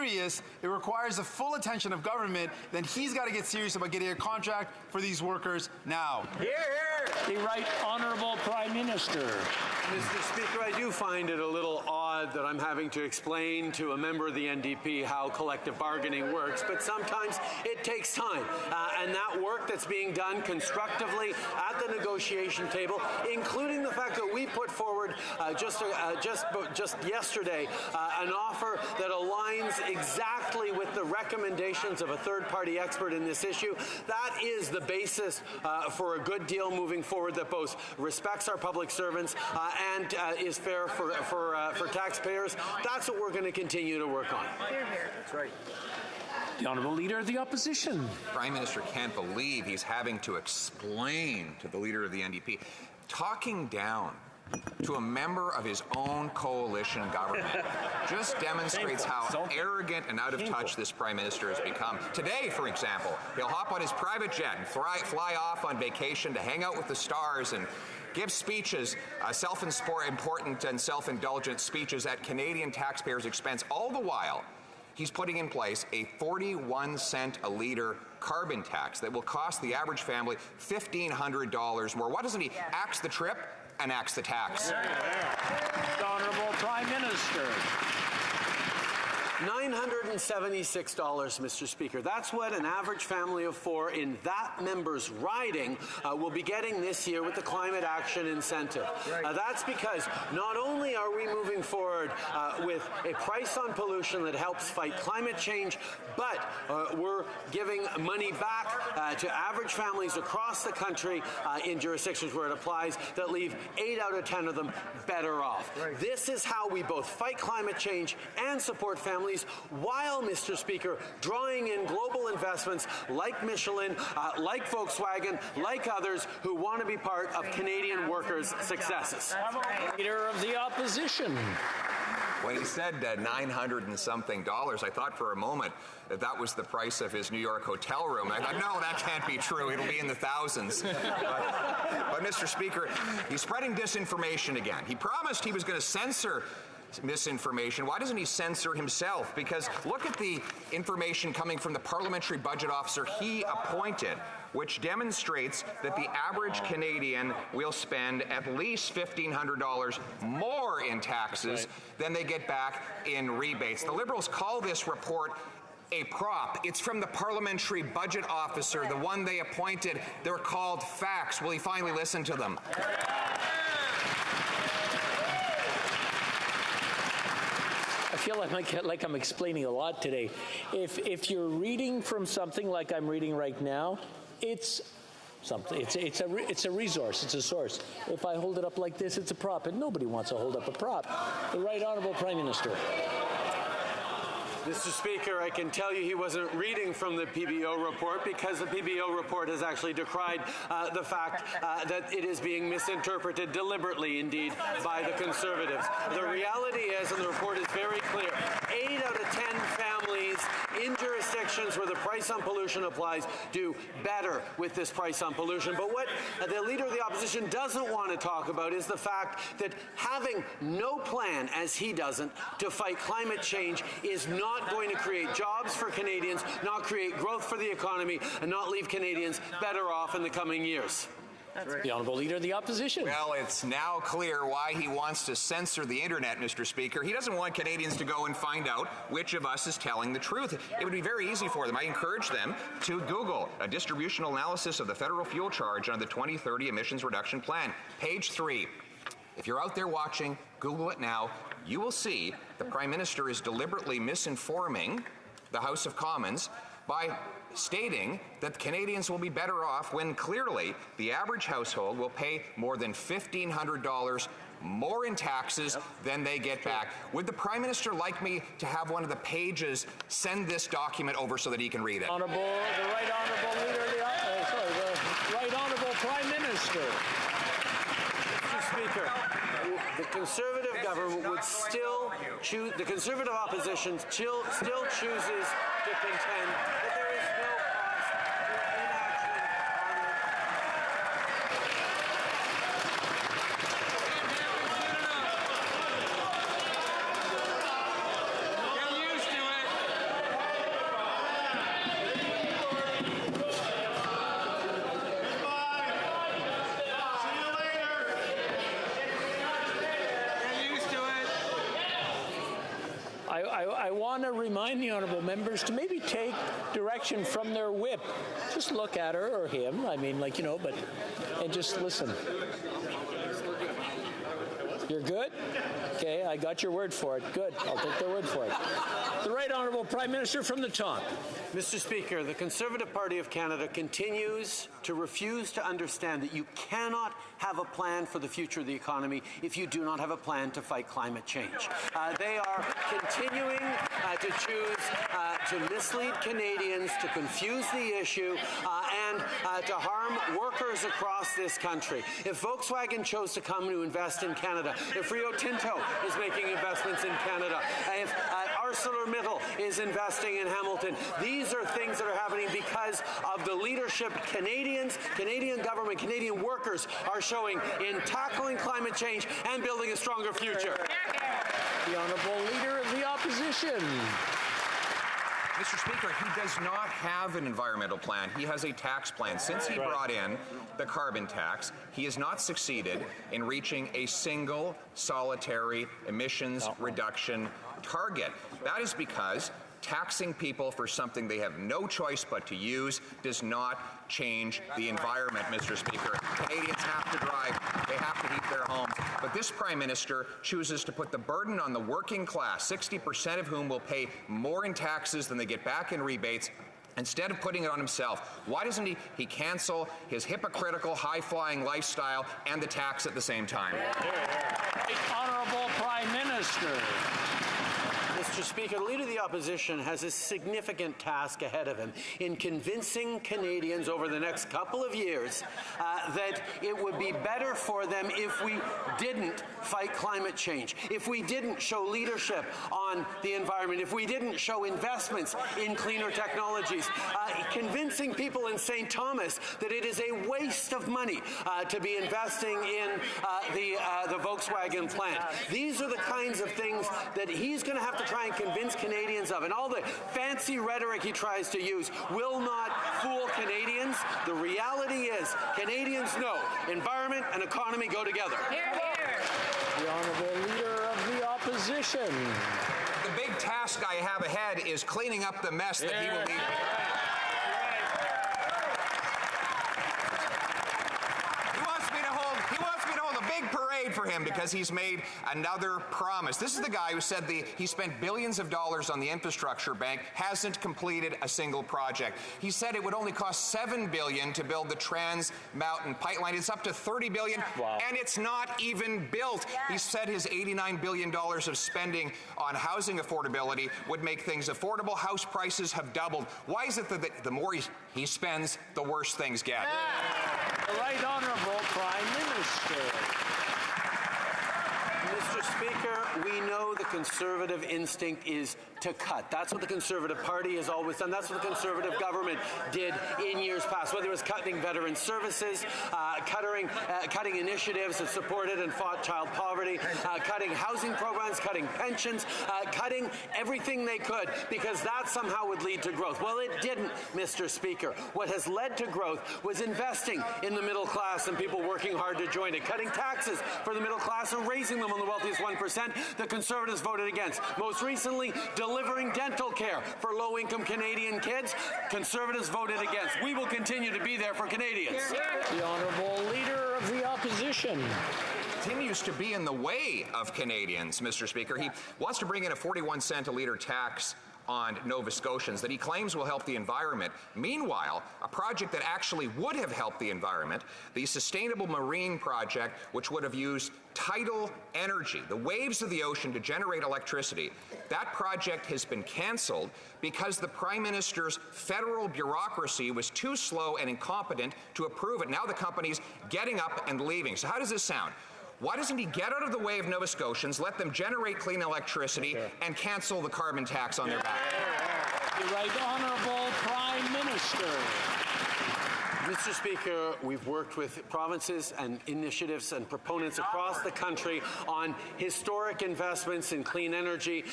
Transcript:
serious, it requires the full attention of government, then he's got to get serious about getting a contract for these workers now. Hear, hear. The Right Honourable Prime Minister. Mr. Speaker, I do find it a little odd that I'm having to explain to a member of the NDP how collective bargaining works, but sometimes it takes time. And that work that's being done constructively at the negotiation table, including the fact that we put forward just yesterday an offer that aligns exactly with the recommendations of a third-party expert in this issue, that is the basis for a good deal moving forward that both respects our public servants and is fair for taxpayers. That's what we're going to continue to work on. Hear, hear. That's right. The Honourable Leader of the Opposition. Prime Minister can't believe he's having to explain to the Leader of the NDP, talking down to a member of his own coalition government just demonstrates how arrogant and out of touch this Prime Minister has become. Today, for example, he'll hop on his private jet and fly off on vacation to hang out with the stars and give speeches, self-important and self-indulgent speeches at Canadian taxpayers' expense. All the while, he's putting in place a 41-cent a litre carbon tax that will cost the average family $1,500 more. Why doesn't he axe the trip and axe the tax? The Honourable Prime Minister. $976, Mr. Speaker. That's what an average family of four in that member's riding will be getting this year with the climate action incentive. That's because not only are we moving forward with a price on pollution that helps fight climate change, but we're giving money back to average families across the country in jurisdictions where it applies that leave 8 out of 10 of them better off. This is how we both fight climate change and support families while, Mr. Speaker, drawing in global investments like Michelin, like Volkswagen, like others who want to be part of Canadian workers' successes. Leader of the Opposition. When he said $900 and something, I thought for a moment that that was the price of his New York hotel room. I thought, no, that can't be true. It'll be in the thousands. But Mr. Speaker, he's spreading disinformation again. He promised he was going to censor misinformation. Why doesn't he censor himself? Because look at the information coming from the parliamentary budget officer he appointed, which demonstrates that the average Canadian will spend at least $1,500 more in taxes than they get back in rebates. The Liberals call this report a prop. It's from the parliamentary budget officer, the one they appointed. They're called facts. Will he finally listen to them? I feel like I'm explaining a lot today. If you're reading from something like I'm reading right now, it's something. It's a resource. It's a source. If I hold it up like this, it's a prop, and nobody wants to hold up a prop. The Right Honourable Prime Minister. Mr. Speaker, I can tell you he wasn't reading from the PBO report because the PBO report has actually decried the fact that it is being misinterpreted deliberately, indeed, by the Conservatives. The reality is, and the report is very clear, 8 out of 10 families in jurisdictions where the price on pollution applies do better with this price on pollution. But what the Leader of the Opposition doesn't want to talk about is the fact that having no plan, as he doesn't, to fight climate change is not going to create jobs for Canadians, not create growth for the economy, and not leave Canadians better off in the coming years. The Honourable Leader of the Opposition. Well, it's now clear why he wants to censor the internet, Mr. Speaker. He doesn't want Canadians to go and find out which of us is telling the truth. It would be very easy for them. I encourage them to Google a distributional analysis of the federal fuel charge on the 2030 emissions reduction plan. Page 3. If you're out there watching, Google it now. You will see the Prime Minister is deliberately misinforming the House of Commons by stating that Canadians will be better off when clearly the average household will pay more than $1,500 more in taxes than they get back. Would the Prime Minister like me to have one of the pages send this document over so that he can read it? The Right Honourable Leader of the Right Honourable Prime Minister. Mr. Speaker, the Conservative government would still choose, the Conservative opposition still chooses to contend that there is no cause for inaction on want to remind the honourable members to maybe take direction from their whip. Just look at her or him, I mean, like, and just listen. You're good? Okay, I got your word for it. Good, I'll take their word for it. The Right Honourable Prime Minister from the top. Mr. Speaker, the Conservative Party of Canada continues to refuse to understand that you cannot have a plan for the future of the economy if you do not have a plan to fight climate change. They are continuing to choose to mislead Canadians, to confuse the issue, and to harm workers across this country. If Volkswagen chose to come to invest in Canada, if Rio Tinto is making investments in Canada, if ArcelorMittal is investing in Hamilton, these are things that are happening because of the leadership Canadians, Canadian government, Canadian workers are showing in tackling climate change and building a stronger future. The Honourable Leader of the Opposition. Mr. Speaker, he does not have an environmental plan. He has a tax plan. Since he brought in the carbon tax, he has not succeeded in reaching a single solitary emissions reduction target. That is because taxing people for something they have no choice but to use does not change the environment, Mr. Speaker. Canadians have to drive. They have to heat their homes. But this Prime Minister chooses to put the burden on the working class, 60% of whom will pay more in taxes than they get back in rebates, instead of putting it on himself. Why doesn't he cancel his hypocritical, high-flying lifestyle and the tax at the same time? Honourable Prime Minister. Mr. Speaker, the Leader of the Opposition has a significant task ahead of him in convincing Canadians over the next couple of years that it would be better for them if we didn't fight climate change, if we didn't show leadership on the environment, if we didn't show investments in cleaner technologies, convincing people in St. Thomas that it is a waste of money to be investing in the Volkswagen plant. These are the kinds of things that he's going to have to try and convince Canadians of, and all the fancy rhetoric he tries to use will not fool Canadians. The reality is Canadians know environment and economy go together. Hear, hear. The Honourable Leader of the Opposition. The big task I have ahead is cleaning up the mess that he will leave. For him because he's made another promise. This is the guy who said he spent billions of dollars on the infrastructure bank, hasn't completed a single project. He said it would only cost $7 billion to build the Trans Mountain Pipeline. It's up to $30 billion, and it's not even built. He said his $89 billion of spending on housing affordability would make things affordable. House prices have doubled. Why is it that the more he spends, the worse things get? The Right Honourable Prime Minister. Mr. Speaker, we know the Conservative instinct is to cut. That's what the Conservative Party has always done. That's what the Conservative government did in years past, whether it was cutting veteran services, cutting initiatives that supported and fought child poverty, cutting housing programs, cutting pensions, cutting everything they could, because that somehow would lead to growth. Well, it didn't, Mr. Speaker. What has led to growth was investing in the middle class and people working hard to join it, cutting taxes for the middle class and raising them on the wealthiest 1%. The Conservatives voted against. Most recently, delivering dental care for low-income Canadian kids. Conservatives voted against. We will continue to be there for Canadians. The Honourable Leader of the Opposition. Continues to be in the way of Canadians, Mr. Speaker. He wants to bring in a 41-cent a litre tax on Nova Scotians that he claims will help the environment. Meanwhile, a project that actually would have helped the environment, the Sustainable Marine Project, which would have used tidal energy, the waves of the ocean, to generate electricity, that project has been cancelled because the Prime Minister's federal bureaucracy was too slow and incompetent to approve it. Now the company's getting up and leaving. So how does this sound? Why doesn't he get out of the way of Nova Scotians, let them generate clean electricity, and cancel the carbon tax on their back? The Right Honourable Prime Minister. Mr. Speaker, we've worked with provinces and initiatives and proponents across the country on historic investments in clean energy.